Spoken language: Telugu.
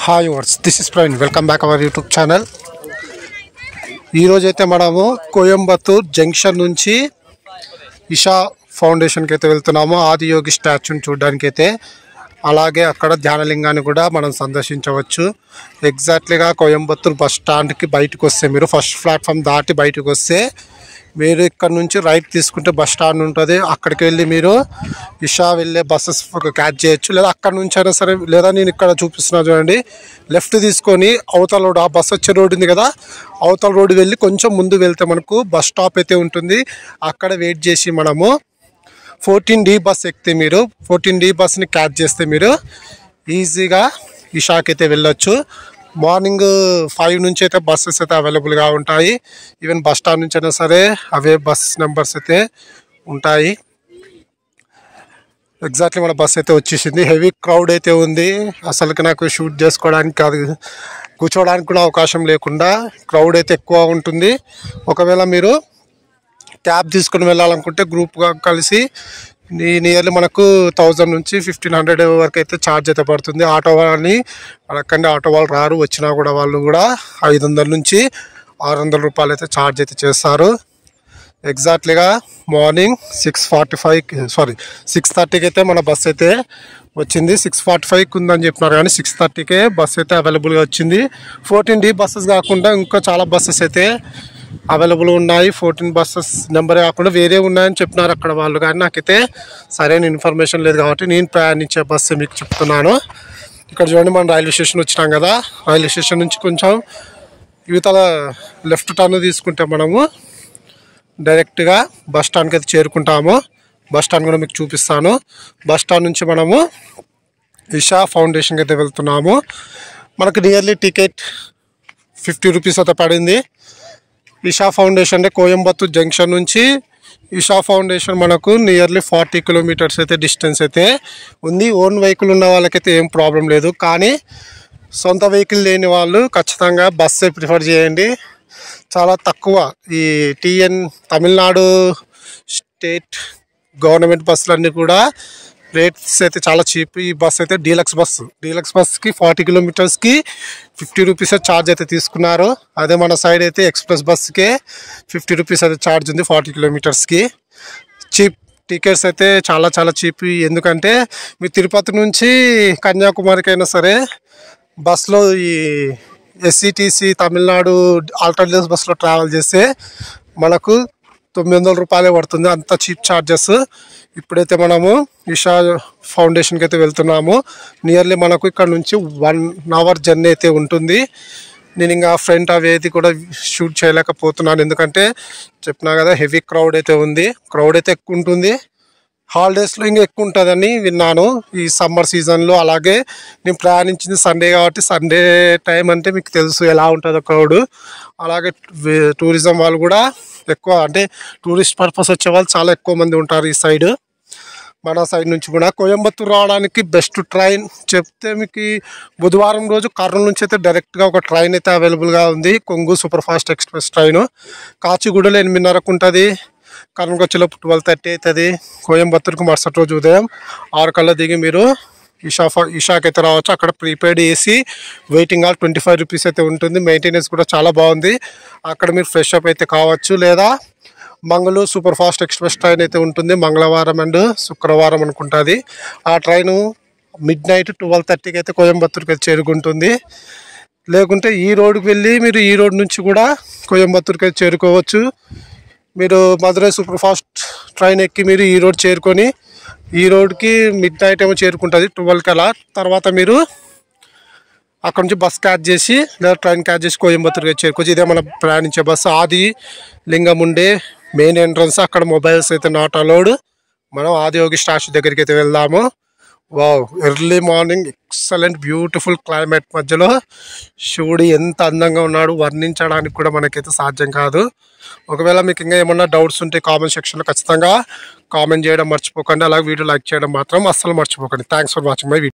హాయ్ వర్స్ this is Praveen welcome back our YouTube channel. ఈరోజైతే మనము కోయంబత్తూర్ జంక్షన్ నుంచి ఇషా ఫౌండేషన్కి అయితే వెళ్తున్నాము. ఆదియోగి స్టాచ్యూని చూడడానికైతే, అలాగే అక్కడ ధ్యానలింగాన్ని కూడా మనం సందర్శించవచ్చు. ఎగ్జాక్ట్లీగా కోయంబత్తూర్ బస్ స్టాండ్కి బయటకు వస్తే, మీరు ఫస్ట్ ప్లాట్ఫామ్ దాటి బయటకు వస్తే మీరు ఇక్కడ నుంచి రైట్ తీసుకుంటే బస్ స్టాండ్ ఉంటుంది. అక్కడికి వెళ్ళి మీరు ఇషా వెళ్ళే బస్సెస్ క్యాచ్ చేయొచ్చు, లేదా అక్కడ నుంచి అయినా సరే, లేదా నేను ఇక్కడ చూపిస్తున్నా చూడండి, లెఫ్ట్ తీసుకొని అవతల రోడ్, ఆ బస్ వచ్చే రోడ్ ఉంది కదా, అవతల రోడ్ వెళ్ళి కొంచెం ముందు వెళ్తే మనకు బస్ స్టాప్ అయితే ఉంటుంది. అక్కడ వెయిట్ చేసి మనము 14D బస్ ఎక్కితే, మీరు 14D బస్ని క్యాచ్ చేస్తే మీరు ఈజీగా ఇషాకి అయితే వెళ్ళొచ్చు. మార్నింగ్ 5 నుంచి అయితే బస్సెస్ అయితే అవైలబుల్గా ఉంటాయి. ఈవెన్ బస్ స్టాండ్ నుంచి అయినా సరే అవే బస్ నెంబర్స్ అయితే ఉంటాయి. ఎగ్జాక్ట్లీ మన బస్ అయితే వచ్చేసింది. హెవీ క్రౌడ్ అయితే ఉంది. అసలుకి నాకు షూట్ చేసుకోవడానికి కాదు, కూర్చోవడానికి కూడా అవకాశం లేకుండా క్రౌడ్ అయితే ఎక్కువ ఉంటుంది. ఒకవేళ మీరు క్యాబ్ తీసుకుని వెళ్ళాలనుకుంటే గ్రూప్గా కలిసి నియర్లీ మనకు 1000 నుంచి 1500 వరకు అయితే ఛార్జ్ అయితే పడుతుంది. ఆటో వాళ్ళని అడగండి, ఆటో వాళ్ళు రారు, వచ్చినా కూడా వాళ్ళు కూడా 500 నుంచి 600 రూపాయలు అయితే ఛార్జ్ అయితే చేస్తారు. ఎగ్జాక్ట్లీగా మార్నింగ్ 6:30కి అయితే మన బస్ అయితే వచ్చింది. 6:45కి ఉందని చెప్పినారు, కానీ 6:30కే బస్ అయితే అవైలబుల్గా వచ్చింది. 14D బస్సెస్ కాకుండా ఇంకా చాలా బస్సెస్ అయితే అవైలబుల్ ఉన్నాయి. 14 బస్సెస్ నెంబరే కాకుండా వేరే ఉన్నాయని చెప్పినారు అక్కడ వాళ్ళు, కానీ నాకైతే సరైన ఇన్ఫర్మేషన్ లేదు కాబట్టి నేను ప్రయాణించే బస్సు మీకు చెప్తున్నాను. ఇక్కడ చూడండి, మనం రైల్వే స్టేషన్ వచ్చినాం కదా, రైల్వే స్టేషన్ నుంచి కొంచెం యువతల లెఫ్ట్ టర్న్ తీసుకుంటే మనము డైరెక్ట్గా బస్ స్టాండ్కి అయితే చేరుకుంటాము. బస్ స్టాండ్ కూడా మీకు చూపిస్తాను. బస్ స్టాండ్ నుంచి మనము ఇషా ఫౌండేషన్కి అయితే వెళ్తున్నాము. మనకు నియర్లీ టికెట్ 50 రూపీస్ అయితే పడింది. ఇషా ఫౌండేషన్ అంటే కోయంబత్తూర్ జంక్షన్ నుంచి ఇషా ఫౌండేషన్ మనకు నియర్లీ 40 కిలోమీటర్స్ అయితే డిస్టెన్స్ అయితే ఉంది. ఓన్ వెహికల్ ఉన్న వాళ్ళకైతే ఏం ప్రాబ్లం లేదు, కానీ సొంత వెహికల్ లేని వాళ్ళు ఖచ్చితంగా బస్సే ప్రిఫర్ చేయండి. చాలా తక్కువ ఈ తమిళనాడు స్టేట్ గవర్నమెంట్ బస్సులన్నీ కూడా రేట్స్ అయితే చాలా చీప్. ఈ బస్ అయితే డీలక్స్ బస్కి 40 కిలోమీటర్స్కి 50 రూపీస్ ఛార్జ్ అయితే తీసుకున్నారు. అదే మన సైడ్ అయితే ఎక్స్ప్రెస్ బస్కే 50 రూపీస్ అయితే ఛార్జ్ ఉంది 40 కిలోమీటర్స్కి. చీప్ టికెట్స్ అయితే చాలా చాలా చీప్. ఎందుకంటే మీ తిరుపతి నుంచి కన్యాకుమారికి అయినా సరే బస్లో ఈ ఎస్సిటిసి తమిళనాడు ఆల్టర్నేటివ్ బస్సులో ట్రావెల్ చేస్తే మనకు 900 రూపాయలే పడుతుంది, అంత చీప్ ఛార్జెస్. ఇప్పుడైతే మనము ఇషా ఫౌండేషన్కి అయితే వెళ్తున్నాము. నియర్లీ మనకు ఇక్కడ నుంచి 1 అవర్ జర్నీ అయితే ఉంటుంది. నేను ఇంకా ఫ్రంట్ అవేది కూడా షూట్ చేయలేకపోతున్నాను, ఎందుకంటే చెప్పినా కదా హెవీ క్రౌడ్ అయితే ఉంది. క్రౌడ్ అయితే ఎక్కువ ఉంటుంది. హాలిడేస్లో ఇంకా ఎక్కువ ఉంటుందని విన్నాను ఈ సమ్మర్ సీజన్లో. అలాగే నేను ప్రయాణించింది సండే కాబట్టి సండే టైం అంటే మీకు తెలుసు ఎలా ఉంటుందో క్రౌడ్. అలాగే టూరిజం వాళ్ళు కూడా ఎక్కువ, అంటే టూరిస్ట్ పర్పస్ వచ్చే వాళ్ళు చాలా ఎక్కువ మంది ఉంటారు ఈ సైడ్. మన సైడ్ నుంచి కూడా కోయంబత్తూర్ రావడానికి బెస్ట్ ట్రైన్ చెప్తే మీకు బుధవారం రోజు కర్నూలు నుంచి అయితే డైరెక్ట్గా ఒక ట్రైన్ అయితే అవైలబుల్గా ఉంది, కొంగు సూపర్ ఫాస్ట్ ఎక్స్ప్రెస్ ట్రైన్. కాచిగూడలో 8:30కు ఉంటుంది, కర్నూలుకి వచ్చేలోపు 12:30 అవుతుంది. కోయంబత్తూర్కి మరుసటి రోజు ఉదయం 6 కల్లా దిగి మీరు ఇషాకి అయితే రావచ్చు. అక్కడ prepaid AC waiting hall 25 rupees అయితే ఉంటుంది. మెయింటెనెన్స్ కూడా చాలా బాగుంది. అక్కడ మీరు ఫ్రెష్ అప్ అయితే కావచ్చు. లేదా Mangaluru super fast express train అయితే ఉంటుంది, మంగళవారం అండ్ శుక్రవారం అనుకుంటుంది. ఆ ట్రైను midnight 12:30కి అయితే కోయంబత్తూర్కి అయితే చేరుకుంటుంది. లేకుంటే ఈ రోడ్డుకి వెళ్ళి మీరు ఈ రోడ్ నుంచి కూడా కోయంబత్తూర్కి అయితే చేరుకోవచ్చు. మీరు మధురై సూపర్ ఫాస్ట్ ట్రైన్ ఎక్కి మీరు ఈ రోడ్ చేరుకొని, ఈ రోడ్కి midnight ఏమో చేరుకుంటుంది 12కి అలా. తర్వాత మీరు అక్కడ నుంచి బస్ క్యాచ్ చేసి లేదా ట్రైన్ క్యాచ్ చేసి కోయంబత్తూర్కి చేరుకోవచ్చు. ఇదే మన ప్రయాణించే బస్సు. ఆది లింగం ఉండే మెయిన్ ఎంట్రన్స్, అక్కడ మొబైల్స్ అయితే నాట్ అలౌడ్. మనం ఆదియోగి స్టాచ్యూ దగ్గరికి అయితే వెళ్దాము. Wow, early morning excellent beautiful climate మధ్యలో శివుడు ఎంత అందంగా ఉన్నాడు, వర్ణించడానికి కూడా మనకైతే సాధ్యం కాదు. ఒకవేళ మీకు ఇంకా ఏమన్నా డౌట్స్ ఉంటే కామెంట్ సెక్షన్లో ఖచ్చితంగా కామెంట్ చేయడం మర్చిపోకండి. అలాగే వీడియో లైక్ చేయడం మాత్రం అస్సలు మర్చిపోకండి. Thanks for watching my video.